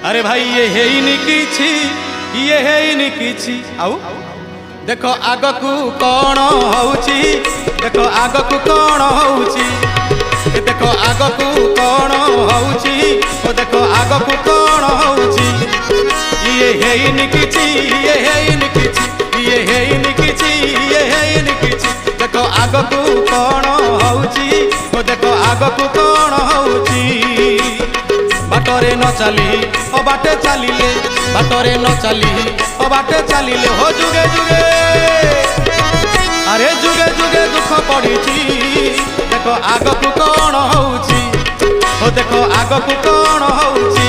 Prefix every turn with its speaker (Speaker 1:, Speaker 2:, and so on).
Speaker 1: अरे भाई ये हेइनी किछि, ये हेइनी किछि आउ देखो आगकू कौन होउची, देखो आगकू कौन होउची, देखो आगकू कौन होउची, ओ देखो आगकू कौन होउची। ये हेइनी किछि, ये हेइनी किछि, ये हेइनी किछि, ये हेइनी किछि, देखो आगकू कौन होउची, ओ देखो आगकू कौन होउची। बाटरे न चली ओ बाटे चलिले, बाटरे न चली ओ बाटे चलिले हो जुगे जुगे, अरे जुगे जुगे दुख पड़िछि। देखो आगकू कौन होउची, ओ देखो आगकू कौन होउची।